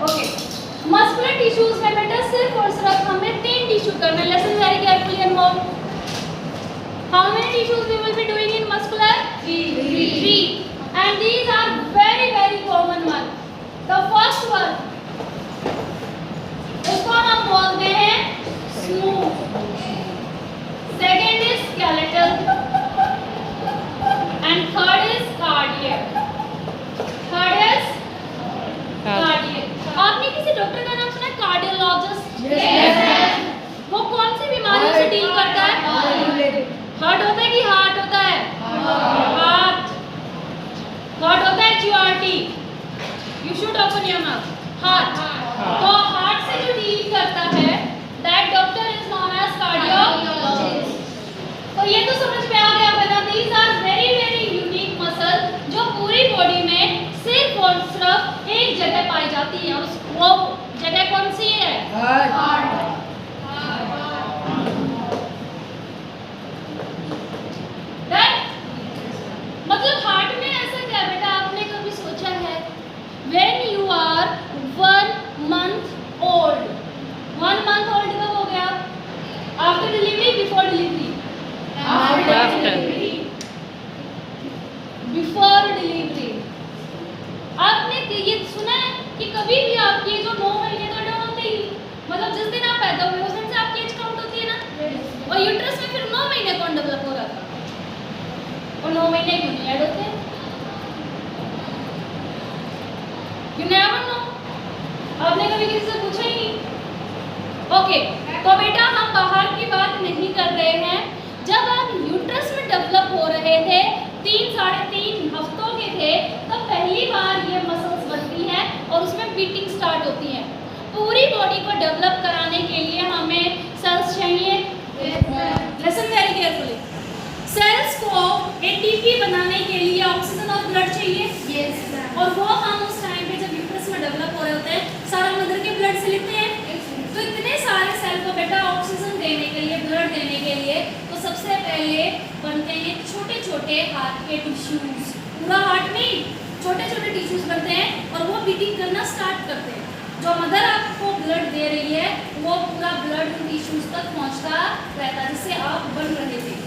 Okay, muscular tissues में बेटा सिर्फ और सिर्फ हमें 3 टिश्यू करना है. Listen very carefully and more. How many tissues we will be doing in muscular? 3. And these are very very common one. The first one, उसको हम बोलते हैं smooth. Second is skeletal. And third is cardiac. Third is cardiac. आपने किसी doctor का नाम सुना है? कार्डियोलॉजिस्ट. Yes. वो कौन सी बीमारियों से डील करता है? हार्ट होता है कि हार्ट होता है? हार्ट. हार्ट होता है HURT. You should open your mouth. Heart. तो हार्ट से जो डील करता है, that doctor is known as cardiologist. तो ये तो समझ में आ गया बेटा. These are very very unique muscle जो पूरी बॉडी में सिर्फ और सिर्फ एक जगह पाई जाती है. वो जगह कौन सी है? हार्ट. मतलब हार्ट में ऐसा क्या बेटा, आपने कभी सोचा है? When you are 1 month old. 1 month old कब हो गया? After delivery, before delivery? After delivery. Before delivery. आपने ये सुना है कि कभी भी आपकी जो 9 महीने का डर होते ही, मतलब जिस दिन आप पैदा हुए उस दिन से आपकी एज काउंट होती है ना? और यूट्रस में फिर 9 महीने कौन डेवलप हो रहा था? और 9 महीने क्यों नहीं ऐड होते? You never know. आपने कभी किसी से पूछा ही नहीं. ओके, तो बेटा हम बाहर की बात नहीं कर रहे हैं. जब आप यूट्रस में डेवलप हो रहे थे, 3-3.5 हफ्तों के थे, तब पहली बार ये मसल्स बनती हैं और उसमें बीटिंग स्टार्ट होती है. पूरी बॉडी को डेवलप कराने के लिए हमें सेल्स चाहिए. Listen very carefully. सेल्स को एटीपी बनाने के लिए ऑक्सीजन और ब्लड चाहिए. yes, और वो हम उस टाइम पे जब यूट्रस में डेवलप हो रहे होते हैं, सारा मदर के ब्लड से लेते हैं. तो इतने सारे सेल को बेटा ऑक्सीजन देने के लिए, ब्लड देने के लिए, तो सबसे पहले बनते हैं छोटे छोटे हार्ट के टिश्यूज. पूरा हार्ट नहीं, छोटे छोटे टिश्यूज बनते हैं और वो बीटिंग करना स्टार्ट करते हैं. जो मदर आपको ब्लड दे रही है वो पूरा ब्लड टिश्यूज तक पहुंचता रहता है, जिससे आप बन रहे थे.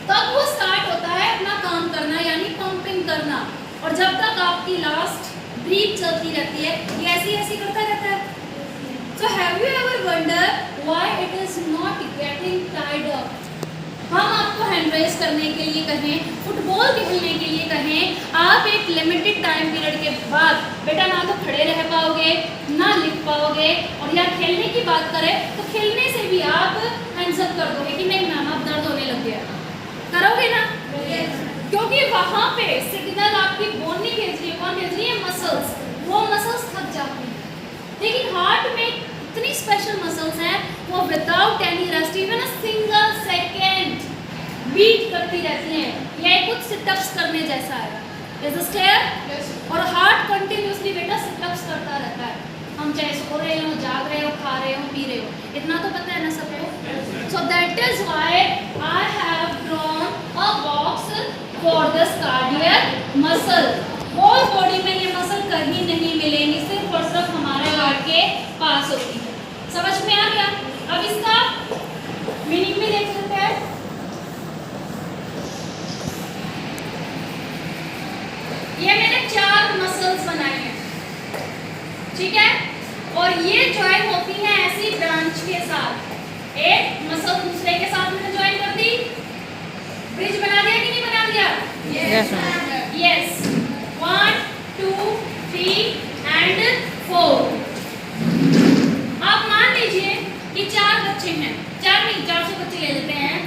तब वो स्टार्ट होता है अपना काम करना, यानी पंपिंग करना. और जब तक आपकी लास्ट ब्रीथ चलती रहती है, ये ऐसी ऐसी करता रहता है. So have you ever wonder why it is not getting tied up? हम आपको हैंड रेस करने के लिए कहें, फुटबॉल खेलने के लिए कहें, आप एक लिमिटेड टाइम पीरियड के बाद बेटा ना तो खड़े रह पाओगे, ना लिख पाओगे. और या खेलने की बात करें तो खेलने से भी आप हैंड्स अप कर दोगे कि नहीं मैम अब दर्द होने लग गया. करोगे ना? क्योंकि वहाँ पे सिग्नल आपकी बोन नहीं भेज रही है. कौन भेज रही है? मसल्स. वो मसल्स थक जाती हैं. लेकिन हार्ट में इतनी स्पेशल मसल्स हैं, वो without any rest, even a single second beat करती रहती हैं. ये कुछ सिटअप्स करने जैसा है. Is it clear? और हार्ट कंटिन्यूसली बेटा सिटअप्स करता रहता है. हम चाहे सो रहे हो, जाग रहे हो, खा रहे हो, पी रहे हो, इतना तो पता है ना सबको. So that is why I have drawn a box for this cardiac muscle. Whole body में ये मसल कहीं नहीं मिलेंगी, सिर्फ और सिर्फ हमारे हार्ट के पास होती है. समझ में आ गया? अब इसका मीनिंग भी देख सकते हैं. ये मैंने 4 मसल्स बनाए हैं, ठीक है? और ये ज्वाइन होती हैं ऐसी ब्रांच के साथ. एक मसल दूसरे के साथ मैंने ज्वाइन कर दी. ब्रिज बना दिया कि नहीं बना दिया? यस. 1 2 3 एंड 4. आप मान लीजिए कि 4 बच्चे हैं, 4 नहीं 400 बच्चे ले लेते हैं.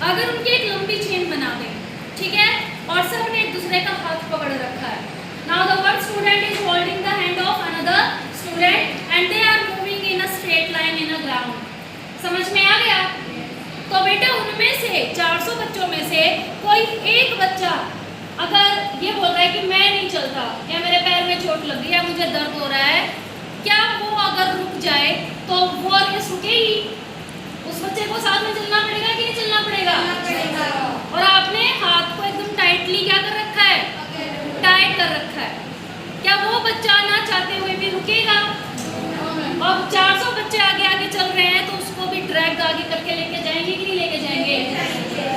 अगर उनकी एक लंबी चेन बना दें, ठीक है, और सबने एक दूसरे का हाथ पकड़ रखा है. Now the one student is holding the hand of another student and they are moving in a straight line in a ground. समझ में आ गया? तो बेटा उनमें से 400 बच्चों में से कोई एक बच्चा अगर ये बोल रहा है कि मैं नहीं चलता, या मेरे पैर में चोट लग गई, या मुझे दर्द हो रहा है, क्या वो अगर रुक जाए तो वो रेस रुकेगी? उस बच्चे को साथ में चलना पड़ेगा कि नहीं चलना पड़ेगा? और आपने हाथ को एकदम टाइटली क्या कर रखा है? टाइट कर रखा है. क्या वो बच्चा ना जाते हुए भी रुकेगा। अब 400 बच्चे आगे आगे चल रहे हैं तो उसको भी ड्रैग आगे करके लेके जाएंगे कि नहीं लेके जाएंगे।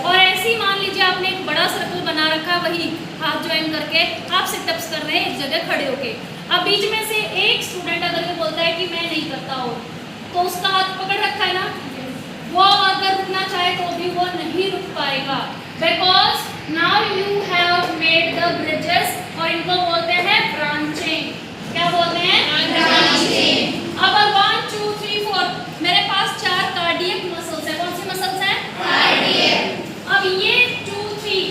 और ऐसे ही मान लीजिए आपने एक बड़ा सर्कल बना रखा, वही हाथ ज्वाइन करके आप सिटअप्स कर रहे हैं एक जगह खड़े होके। अब बीच में से एक स्टूडेंट अगर ये बोलता है कि मैं नहीं करता हूँ, तो उसका हाथ पकड़ रखा है ना, वो अगर रुकना चाहे तो भी वो नहीं रुक पाएगा, because now you have made the bridges, और इनको बोलते हैं ब्रांचिंग। क्या बोलते हैं? ब्रांचिंग। अब 1 2 3 4 मेरे पास 4 कार्डियक मसल्स है। कौन सी मसल्स हैं? कार्डियक। अब ये 2 3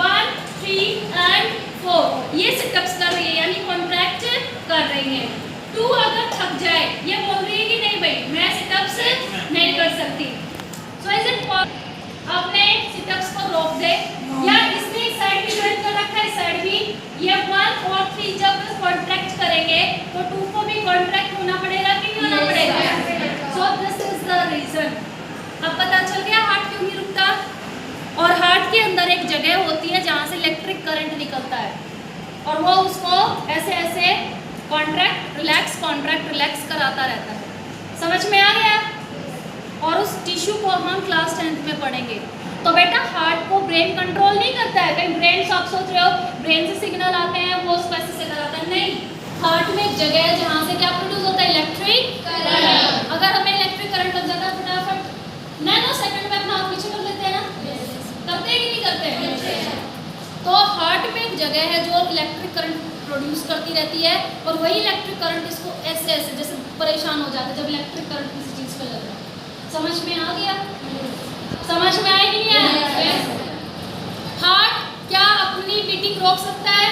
1 3 एंड 4 ये सिटअप्स कर रही है, यानी कॉन्ट्रैक्ट कर रही है। 2 अगर थक जाए, ये बोल रही है कि नहीं भाई मैं सिटअप्स नहीं कर सकती, सो इज इट अपने सिटअप्स को रोक दे, या इसने इस साइड भी ज्वाइन कर रखा है, इस साइड भी। ये 1 और 3 जब कॉन्ट्रैक्ट करेंगे तो 2 को भी कॉन्ट्रैक्ट होना पड़ेगा कि नहीं होना पड़ेगा। So this is the reason. अब पता चल गया हार्ट क्यों नहीं रुकता। और हार्ट के अंदर एक जगह होती है जहाँ से इलेक्ट्रिक करंट निकलता है, और वो उसको ऐसे ऐसे कॉन्ट्रैक्ट रिलैक्स कराता रहता है। समझ में आ गया? और उस टिश्यू को हम क्लास 10th में पढ़ेंगे। तो बेटा हार्ट को ब्रेन कंट्रोल नहीं करता है। कहीं ब्रेन आप सोच रहे हो ब्रेन से सिग्नल आते हैं वो उसको ऐसे से कराता है, नहीं। हार्ट में एक जगह है जहाँ से क्या प्रोड्यूस होता है? Electric current. अगर हमें इलेक्ट्रिक करंट लग जाता है फटाफट नैनो सेकंड में अपना हाथ पीछे कर लेते हैं ना, करते हैं कि नहीं करते? तो हार्ट में एक जगह है जो इलेक्ट्रिक करंट प्रोड्यूस करती रहती है, और वही इलेक्ट्रिक करंट इसको ऐसे ऐसे जैसे परेशान हो जाता है जब इलेक्ट्रिक करंट किसी चीज़ पे लग रहा है। समझ में आ गया? समझ में आया कि नहीं आया? हार्ट क्या अपनी बीटिंग रोक सकता है?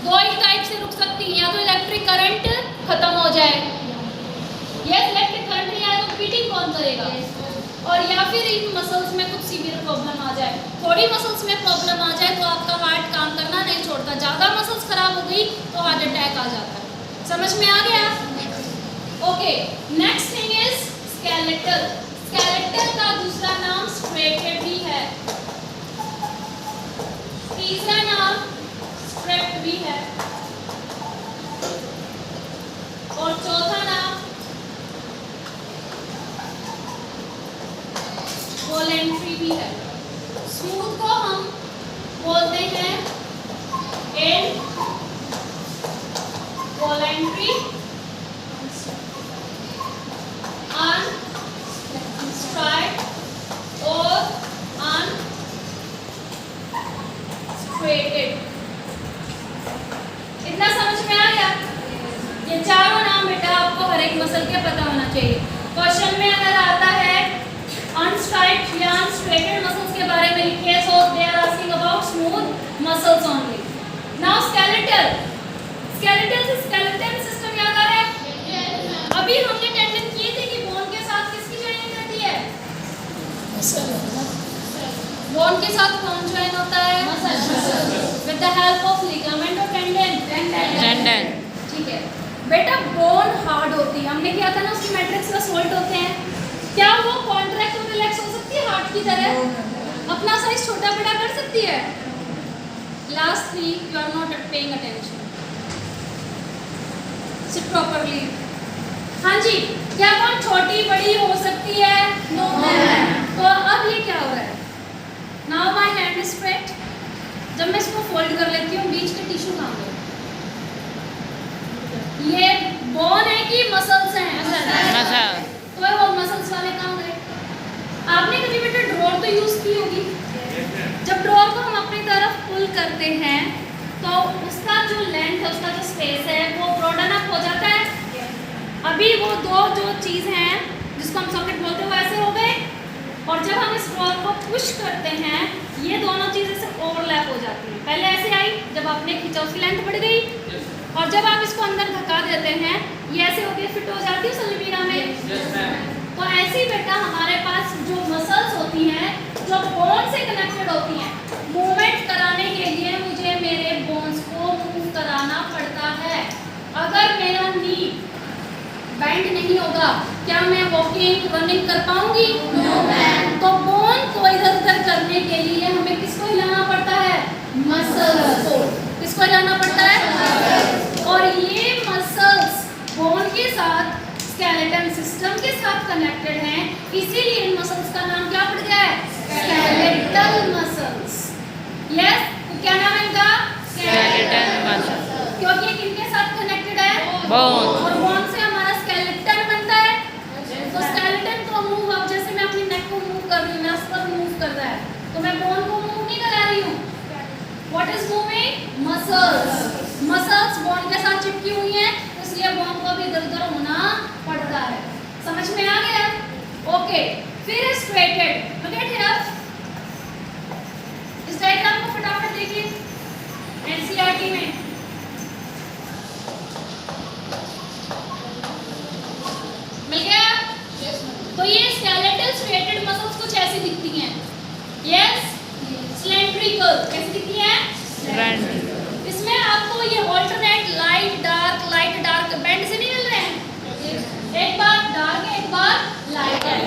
दो ही टाइप से रुक सकती है, या तो इलेक्ट्रिक करंट खत्म हो जाए, ये इलेक्ट्रिक करंट नहीं आए तो बीटिंग कौन करेगा, और या फिर इन मसल्स में कुछ सीवियर प्रॉब्लम आ जाए। थोड़ी मसल्स में प्रॉब्लम आ जाए तो आपका हार्ट काम करना नहीं छोड़ता, ज़्यादा मसल्स खराब हो गई तो हार्ट अटैक आ जाता है। समझ में आ गया? Okay, next thing is skeletal. Skeletal का दूसरा नाम स्ट्रेटेड भी है, तीसरा नाम स्ट्रेप्ट भी है, और चौथा नाम वॉलेंट्री भी है। स्मूथ को हम बोलते हैं वॉलेंट्री, अनस्ट्राइड और अनस्ट्रेटेड। इतना समझ में आ गया? ये चारों नाम बेटा आपको हर एक मसल के पता होना चाहिए। क्वेश्चन में अगर आता है अनस्ट्राइड या अनस्ट्रेटेड मसल्स के बारे में लिखे, so they are asking about smooth muscles only. Now skeletal, skeletal से स्केलेटल सिस्टम याद आ रहा है? अभी हमने टेंशन किए थे कि बोन के साथ किसकी जॉइनिंग रहती है? बोन के साथ कौन ज्वाइन होता है? With the help of ligament और टेंडन। ठीक है बेटा, बोन हार्ड होती है, हमने किया था ना, उसकी मैट्रिक्स का सोल्ट होते हैं, क्या वो कॉन्ट्रैक्ट और रिलैक्स हो सकती है हार्ट की तरह? अपना साइज छोटा बड़ा कर सकती है? Last 3 you are not paying attention, sit properly. हाँ जी, क्या वो छोटी बड़ी हो सकती है? No ma'am. तो अब ये क्या हो रहा है? Now my hand is straight, जब मैं इसको फोल्ड कर लेती हूँ बीच के टिश्यू कहाँ गए? ये बोन है कि मसल्स हैं? तो वो मसल्स वाले कहाँ गए? आपने कभी बेटा ड्रॉर तो यूज की होगी। जब ड्रॉर को हम अपनी तरफ पुल करते हैं तो उसका जो लेंथ है, उसका जो स्पेस है वो ब्रॉडन अप हो जाता है। अभी वो दो जो चीज़ हैं जिसको हम सॉकेट बोलते हैं वो ऐसे हो गए, और जब हम इस ड्रॉर को पुश करते हैं ये दोनों चीज़ें से ओवरलैप हो जाती है। पहले ऐसे आई, जब आपने खींचा उसकी लेंथ बढ़ गई, और जब आप इसको अंदर धक्का देते हैं ये ऐसे होके फिट हो जाती है सलमीरा में। तो ऐसे ही बेटा हमारे पास जो मसल्स होती हैं जो बोन से कनेक्टेड होती हैं, मूवमेंट कराने के लिए मुझे मेरे बोन्स को मूव कराना पड़ता है। अगर मेरा नी बेंड नहीं होगा क्या मैं वॉकिंग रनिंग कर पाऊंगी? No ma'am. तो बोन को इधर उधर करने के लिए हमें किसको हिलाना पड़ता है? मसल्स को। किसको हिलाना पड़ता है? और ये साथ स्केलेटन सिस्टम के साथ कनेक्टेड हैं, इसीलिए इन मसल्स का नाम क्या पड़ गया है? Skeletal muscles. यस, तो क्या नाम है इनका? Skeleton muscle. क्योंकि किनके साथ कनेक्टेड है? बोन। और बोन से हमारा स्केलेटन बनता है। तो स्केलेटन को मूव, अब जैसे मैं अपनी नेक को मूव कर रही हूँ, नस मूव कर रहा है, तो मैं बोन को मूव नहीं करा रही हूँ। What is moving? Muscles. Muscles bone के साथ चिपकी हुई हैं, इसलिए बोन को भी इधर उधर होना पड़ता है। समझ में आ गया? ओके, फिर स्ट्रेटेड। लुक एट हियर, इस डायग्राम को फटाफट देखिए एनसीईआरटी में। मिल गया? तो ये स्केलेटल स्ट्रेटेड मसल्स कुछ ऐसी दिखती हैं। Yes, cylindrical. कैसी दिखती हैं? इसमें आपको ये ऑल्टरनेट लाइट डार्क बेंड से नहीं मिल रहे हैं, एक बार डार्क है, एक बार लाइट है।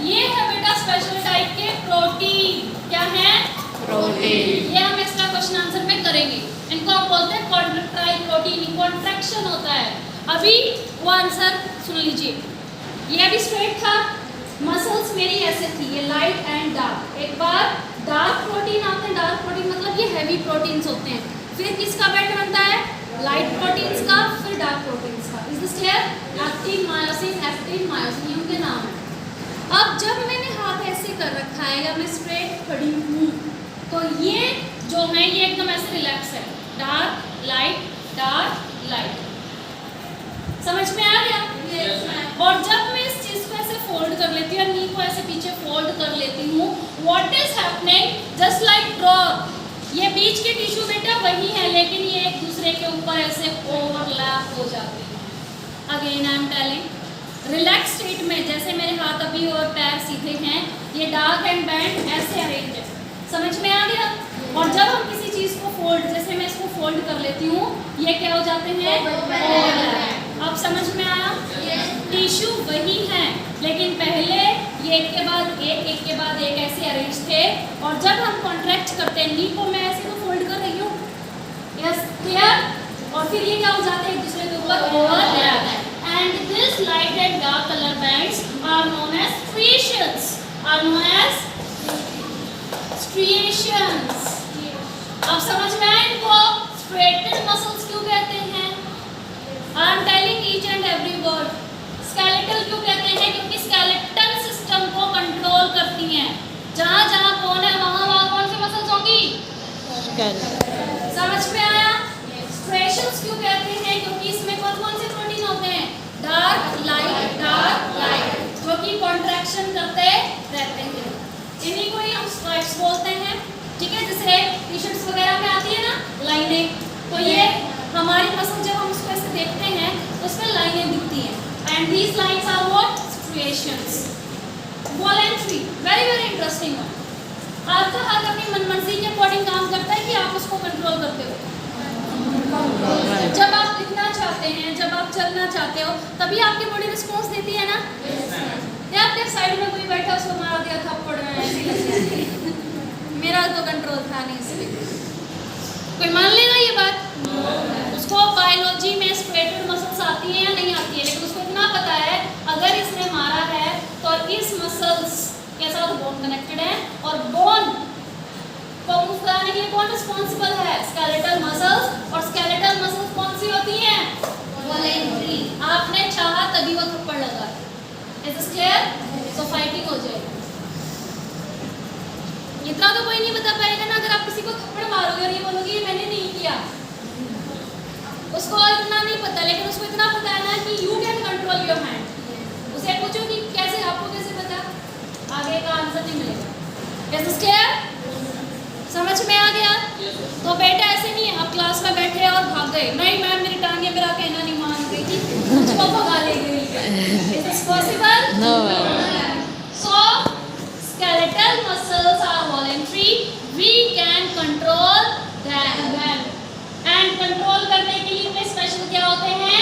ये है बेटा स्पेशल टाइप के प्रोटीन। क्या है? प्रोटीन। ये हम इसका क्वेश्चन आंसर में करेंगे। इनको हम बोलते हैं कॉन्ट्रैक्टाइल प्रोटीन, कॉन्ट्रैक्शन होता है। अभी वो आंसर सुन लीजिए। ये अभी स्ट्रेट था, मसल्स मेरी ऐसे थी, ये लाइट एंड डार्क। एक बार डार्क प्रोटीन आते हैं, डार्क प्रोटीन मतलब ये हैवी प्रोटीन्स होते हैं। फिर किसका बेंड बनता है? लाइट प्रोटीन्स का, फिर डार्क प्रोटीन्स का। Is this clear? Actin myosin, actin myosin, ये उनके नाम है। अब जब मैंने हाथ ऐसे कर रखा है या मैं स्ट्रेट खड़ी हूँ, तो ये जो है ये एकदम ऐसे रिलैक्स है। Dark light. समझ में आ गया? और जब मैं इस चीज को ऐसे फोल्ड कर लेती हूँ, नी को ऐसे पीछे फोल्ड कर लेती हूँ, what is happening? Just like drop, ये बीच के टिश्यू बेटा वही है, लेकिन ये एक दूसरे के ऊपर ऐसे ओवरलैप हो जाते हैं। Again I am telling, relax state में जैसे मेरे हाथ अभी और पैर सीधे हैं, ये डार्क एंड बैंड ऐसे अरेंज है। समझ में आ गया? और जब हम किसी चीज को फोल्ड, जैसे मैं इसको फोल्ड कर लेती हूँ, ये क्या हो जाते हैं? ओवरलैप। अब समझ में आया? टिश्यू वही है, लेकिन पहले ये एक के बाद एक ऐसे अरेंज थे, और जब हम कॉन्ट्रैक्ट करते हैं, नी को मैं ऐसे तो फोल्ड कर रही हूँ, यस क्लियर, और फिर ये क्या हो जाते हैं? एक दूसरे के ऊपर overlap. And this light and dark colour bands are known as striations, अब समझ में आया इनको स्ट्रेटेड मसल्स क्यों कहते हैं? I am telling each and every word. Skeletal क्यों कहते हैं? क्योंकि स्केलेटल सिस्टम को कंट्रोल करती हैं। जहाँ जहाँ कौन है वहाँ कौन सी मसल्स होंगी? समझ में आया? स्ट्रेशंस क्यों कहते हैं? क्योंकि इसमें कौन से प्रोटीन होते हैं? डार्क लाइट, जो कि कॉन्ट्रैक्शन करते रहते हैं। इन्हीं को ही हम स्ट्राइप्स बोलते हैं। ठीक है, जैसे टी शर्ट्स वगैरह में आती है ना लाइनें, तो ये हमारी मसल जब हम उसको ऐसे देखते हैं तो उसमें लाइनें दिखती हैं, and these lines are what? Striations. Voluntary, very interesting one. आपका हाथ अपनी मनमर्जी के अकॉर्डिंग काम करता है कि आप उसको कंट्रोल करते हो? जब आप लिखना चाहते हैं, जब आप चलना चाहते हो, तभी आपकी बॉडी रिस्पॉन्स देती है ना? या आपके साइड में कोई बैठा उसको मार दिया थप्पड़ में ऐसी लग जाती है। मेरा तो कंट्रोल था नहीं, इसलिए कोई मान लेगा ये बात? उसको बायोलॉजी में स्ट्रेटेड मसल्स आती है या नहीं आती है, लेकिन उसको इतना पता है अगर इसने मारा है तो इस मसल्स के साथ बोन कनेक्टेड है, और बोन को मूव कराने के लिए कौन रिस्पॉन्सिबल है? Skeletal muscles. और स्केलेटल मसल्स कौन सी होती हैं? वॉलेंट्री। आपने चाहा तभी वो थप्पड़ लगा। Is this clear? So fighting हो जाएगी। इतना तो कोई नहीं बता पाएगा ना, अगर आप किसी को थप्पड़ मारोगे और ये बोलोगे ये मैंने नहीं किया, उसको इतना नहीं पता, लेकिन उसको इतना पता है ना कि you can control your hand. उसे पूछो कि कैसे, आपको कैसे पता? आगे का आंसर नहीं मिलेगा। Is this clear? समझ में आ गया? तो बेटा ऐसे नहीं है आप क्लास में बैठे और भाग गए, नहीं मैम मेरी टांगे मेरा कहना नहीं मान गई थी, मुझको भगा ले गई। Is this possible? No. So skeletal muscles are voluntary. We can control them. And control करने के लिए उनमें स्पेशल क्या होते हैं?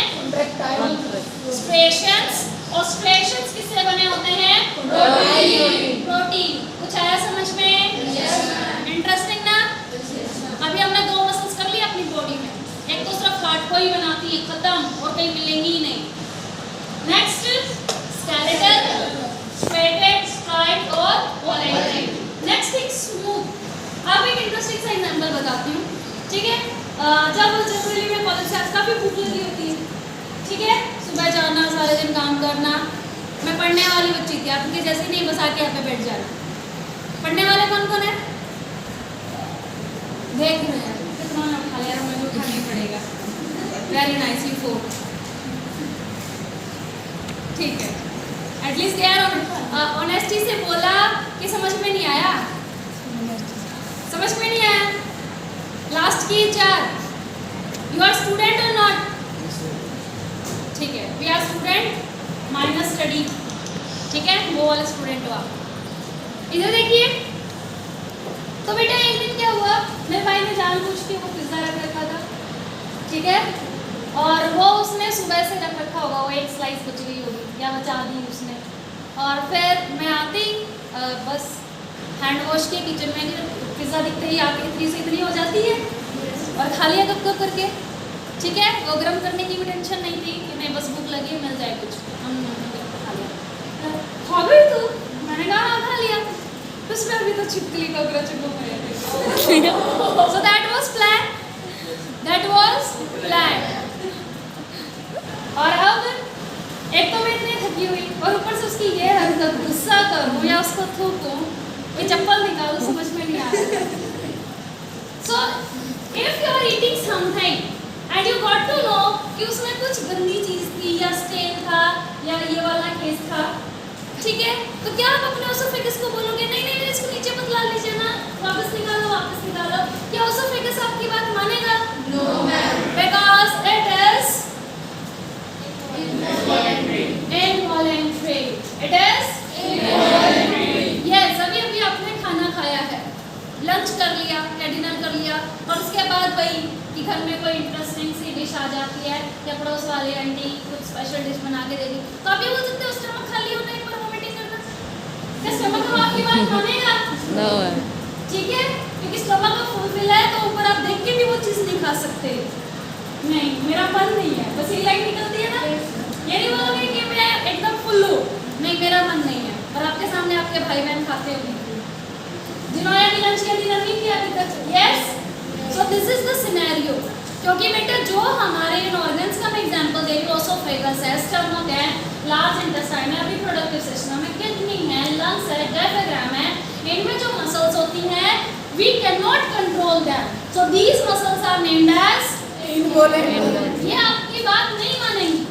Striations. और striations किससे बने होते हैं? प्रोटीन। कुछ आया समझ में? इंटरेस्टिंग ना? अभी हमने दो मसल्स कर ली अपनी बॉडी में, एक तो सिर्फ हार्ट को ही बनाती है, खत्म, और कहीं मिलेंगी ही नहीं। बताती हूँ, ठीक है। जब जनरली मैं कॉलेज से काफ़ी भूख लगी होती है, ठीक है, सुबह जाना, सारे दिन काम करना। मैं पढ़ने वाली बच्ची थी, आपके जैसे नहीं बस आके यहाँ पे बैठ जाना। पढ़ने वाले कौन कौन है? देख रहे हैं कितना ना खा लिया, मुझे उठाना ही पड़ेगा। वेरी नाइस यू फोर, ठीक है। एटलीस्ट यार ऑनेस्टी से बोला कि समझ में नहीं आया, समझ में नहीं आया। लास्ट की 4, you are student or not, ठीक है। We are student minus study, ठीक है, वो वाले स्टूडेंट हो आप। इधर देखिए, तो बेटा एक दिन क्या हुआ, मेरे भाई ने जानबूझ के वो पिज्जा रख रखा था, ठीक है, और वो उसने सुबह से रख रखा होगा, वो एक स्लाइस बच गई होगी या बचा दी उसने। और फिर मैं आती बस हैंड वॉश के किचन में पिज्ज़ा दिखते ही आके इतनी से इतनी हो जाती है और खा लिया गप करके, ठीक है। वो गर्म करने की भी टेंशन नहीं थी कि नहीं बस भूख लगी मिल जाए कुछ, हम खा लिया। खा गई तू? मैंने कहा हाँ खा लिया। उसमें अभी तो छिपकली कॉकरोच को so that was plan, that was plan. और अब एक तो मैं इतनी थकी हुई और ऊपर से उसकी ये हरकत, गुस्सा करूं या उसको थूकूं, ये चप्पल निकालो, समझ में नहीं आ रहा। So if you are eating something and you got to know कि उसमें कुछ गंदी चीज थी या स्टेन था या ये वाला केस था, ठीक है, तो क्या आप अपने ओसोफेगस को बोलोगे नहीं नहीं इसको नीचे मत ला लीजिए ना, वापस निकालो वापस निकालो? क्या ओसोफेगस आपकी बात मानेगा? No ma'am, because it is involuntary, it is involuntary, yes। अभी आपने खाना खाया है, लंच कर लिया या डिनर कर लिया और उसके बाद भाई कि घर में कोई इंटरेस्टिंग सी डिश आ जाती है या पड़ोस वाले आंटी कुछ स्पेशल डिश बना के देगी, तो आप ये बोल सकते हो स्टमक खाली होना एक बार वोमिटिंग करना, क्या स्टमक को आपकी बात मानेगा? नो, ठीक है, क्योंकि स्टमक का फुलफिल है तो ऊपर आप देख के भी वो चीज़ नहीं खा सकते। नहीं मेरा मन नहीं है, बस ये लाइन निकलती है ना, ये नहीं बोलोगे कि मैं एकदम फुल हूँ, नहीं मेरा मन नहीं है, और आपके सामने आपके भाई बहन खाते होंगे जिन्होंने अभी लंच या डिनर नहीं किया अभी तक, yes. So this is the scenario, क्योंकि बेटा जो हमारे इन ऑर्गन्स का मैं एग्जांपल दे रही हूँ, ओसोफेगस है, स्टमक है, लार्ज इंटेस्टाइन है, रिप्रोडक्टिव सिस्टम है, किडनी है, लंग्स है, डायफ्राम है, इनमें जो मसल्स होती हैं we can not control them, so these muscles are named as involuntary. ये आपकी बात नहीं मानेंगी,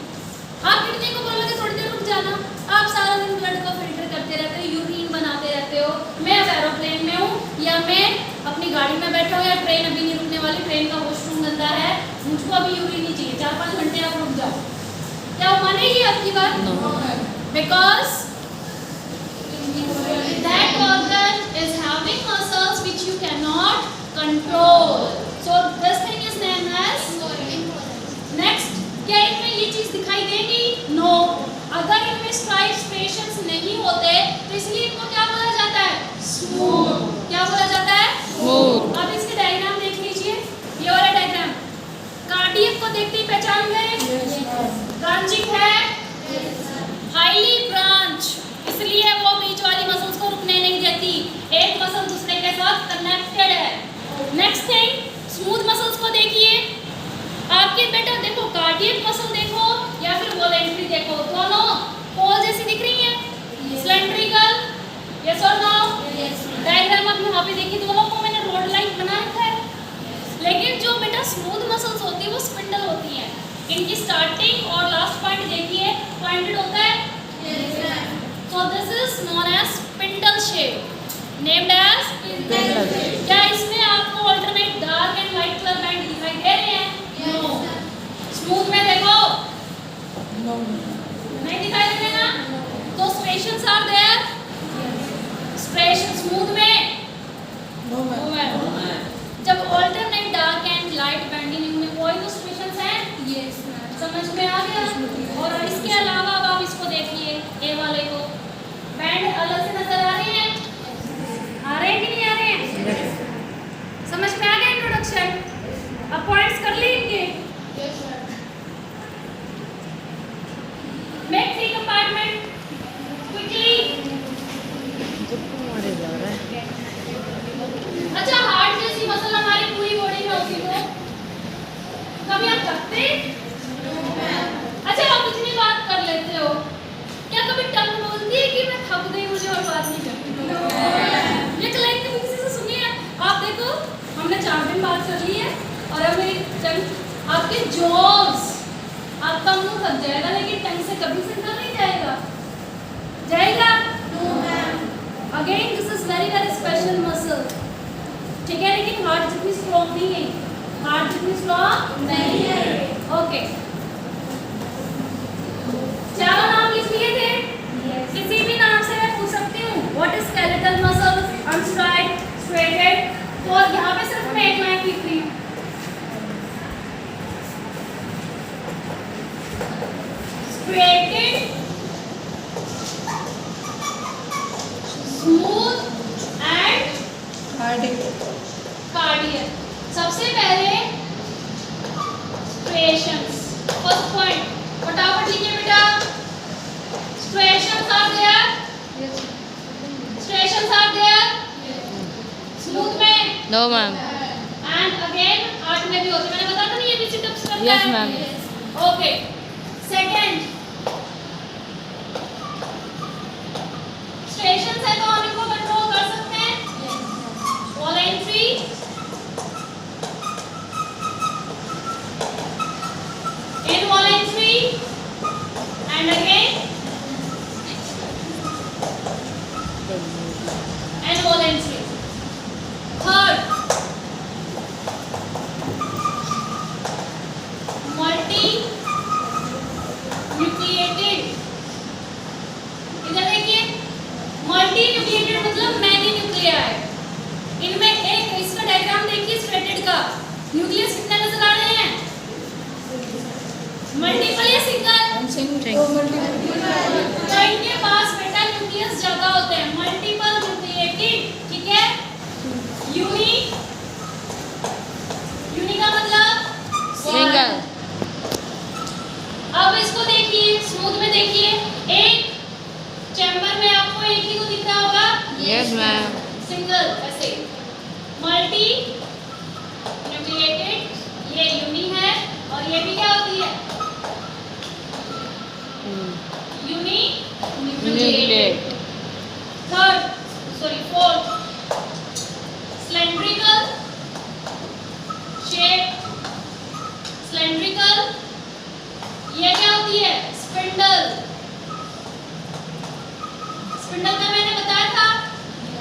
आप किडनी को बोलोगे थोड़ी देर रुक जाना, आप सारा दिन ब्लड को फिल्टर करते रहते हो, यूरिन बनाते रहते हो। मैं अब एरोप्लेन में हूँ या मैं अपनी गाड़ी में बैठा हूँ या ट्रेन अभी नहीं रुकने वाली, ट्रेन का वॉशरूम गंदा है, मुझको अभी यूरिन नहीं चाहिए, 4-5 घंटे आप रुक जाओ, क्या वो मानेगी आपकी बात? Because that organ is having muscles which you can not control, so this thing is named as next. क्या इनमें ये चीज दिखाई देगी? नो। अगर इनमें स्ट्राइएशंस नहीं होते तो इसलिए इनको क्या बोला जाता है? स्मूथ। क्या बोला जाता है? स्मूथ। अब इसके डायग्राम देख लीजिए, ये वाला डायग्राम, कार्डियक को देखते ही पहचान गए, ब्रांचिंग है, हाईली ब्रांच, इसलिए वो बीच वाली मसल्स को रुकने नहीं देती, एक मसल दूसरे के साथ कनेक्टेड है। नेक्स्ट थिंग, स्मूथ मसल्स को देखिए, आपके बेटा देखो कार्डियक मसल देखो या फिर वॉलेंट्री देखो, दोनों पोल जैसी दिख रही है, सिलेंड्रिकल, यस और नो? डायग्राम आप यहाँ पे देखिए, दोनों को मैंने रोड लाइन बना रखा है, लेकिन जो बेटा स्मूथ मसल्स होती है वो स्पिंडल होती है, इनकी स्टार्टिंग और लास्ट पॉइंट देखिए पॉइंटेड होता है, so this is known as spindle shape, named as spindle shape. क्या इसमें आपको alternate dark and light colour band दिखाई दे रहे हैं? नो। स्मूथ में देखो, नो नहीं दिखाई दे रहे ना, तो striations are there, striation smooth में, नो मैम। जब alternate dark and light banding में कोई तो स्ट्रेशंस हैं, यस मैम, समझ में आ गया। और इसके अलावा अब आप इसको देखिए, ए वाले को बैंड अलग से नजर आ रहे हैं, आ रहे हैं कि नहीं आ रहे हैं? समझ में आ गया इंट्रोडक्शन? अब पॉइंट्स कर लिए इनके, मेक 3 कंपार्टमेंट क्विकली। अच्छा, हार्ट जैसी मसल हमारी पूरी में बात कर ली है और अब मेरी टंग आपके जॉब्स आपका मुंह थक जाएगा लेकिन टंग से कभी से नहीं जाएगा जाएगा again this is very very special muscle ठीक है लेकिन हार्ट जितनी स्ट्रॉन्ग नहीं है हार्ट जितनी स्ट्रॉन्ग नहीं है ओके चारों नाम लिख लिए थे किसी भी नाम से मैं पूछ सकती हूँ what is skeletal muscles unstriated striated तो यहाँ पे सिर्फ मैं एक लाइन लिख रही हूँ स्ट्रेटेड स्मूथ एंड कार्डियक सबसे पहले स्ट्रेशंस फर्स्ट पॉइंट फटाफट लिखिए बेटा striations are there striations are there smooth में no ma'am and again heart में भी होते मैंने बताया था ना ये भी सिटअप्स करता Yes, है ma'am. ओके सेकंड स्ट्रेशंस है तो हम इनको कंट्रोल कर सकते हैं voluntary involuntary and again and voluntary third multi nucleated इधर देखिए मल्टी न्यूक्लिएटेड मतलब मैनी न्यूक्लियाई इनमें एक इसका डायग्राम देखिए स्ट्रेटेड का न्यूक्लियस कितने नजर आ रहे हैं मल्टीपल या सिंगल तो इनके पास बेटा न्यूक्लियस ज्यादा होते हैं मल्टीपल न्यूक्लिएटेड ठीक है यूनी यूनी का मतलब सिंगल अब इसको देखिए स्मूथ में देखिए एक चैम्बर में आपको एक ही तो दिख रहा होगा यस मैम सिंगल ऐसे मल्टी न्यूक्लिएटेड ये यूनी है और ये भी क्या होती है uni nucleated third sorry fourth cylindrical shape cylindrical ये क्या होती है स्पिंडल स्पिंडल का मैंने बताया था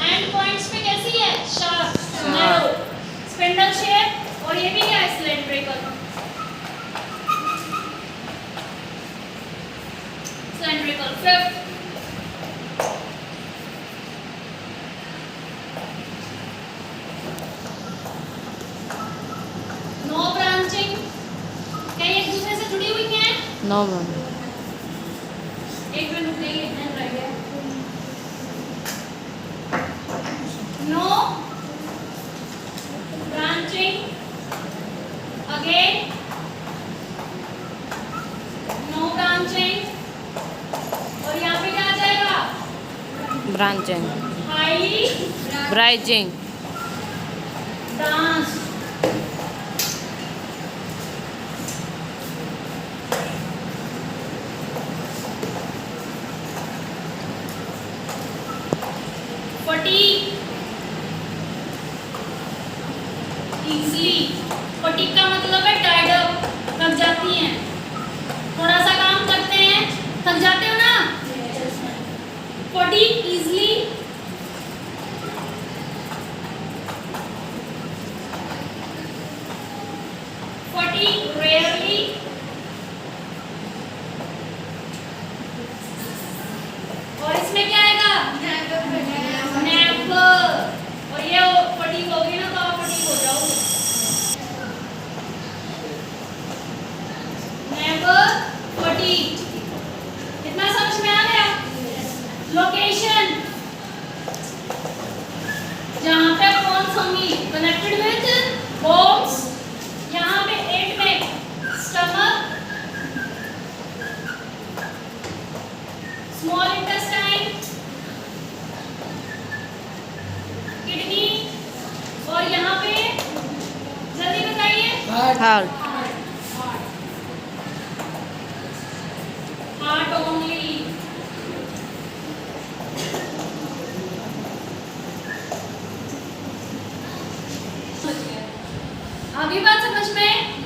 एंड पॉइंट्स पे कैसी है शार्प नैरो स्पिंडल शेप और ये भी क्या है cylindrical cylindrical fifth no branching क्या ये एक दूसरे से जुड़ी हुई हैं नो मैम एक मिनट रुक जाइए इतना रह गया no branching again no branching और यहाँ पे क्या आ जाएगा branching high branching branch fatigue easily fatigue का मतलब है टायर्ड अप थक जाती हैं थोड़ा सा काम करते हैं थक जाते हो ना फटीग इजली फटीग रेयरली और इसमें क्या आएगा नेवर और ये फटीग होगी ना तो आप फटीग हो जाओगे नेवर फटीग इतना समझ में आ गया लोकेशन जहाँ पे बोन्स होंगी कनेक्टेड विद बोन्स यहाँ पे एट में स्टमक स्मॉल इंटेस्टाइन किडनी और यहाँ पे जल्दी बताइए हार्ट हार्ट ओनली अभी बात समझ में?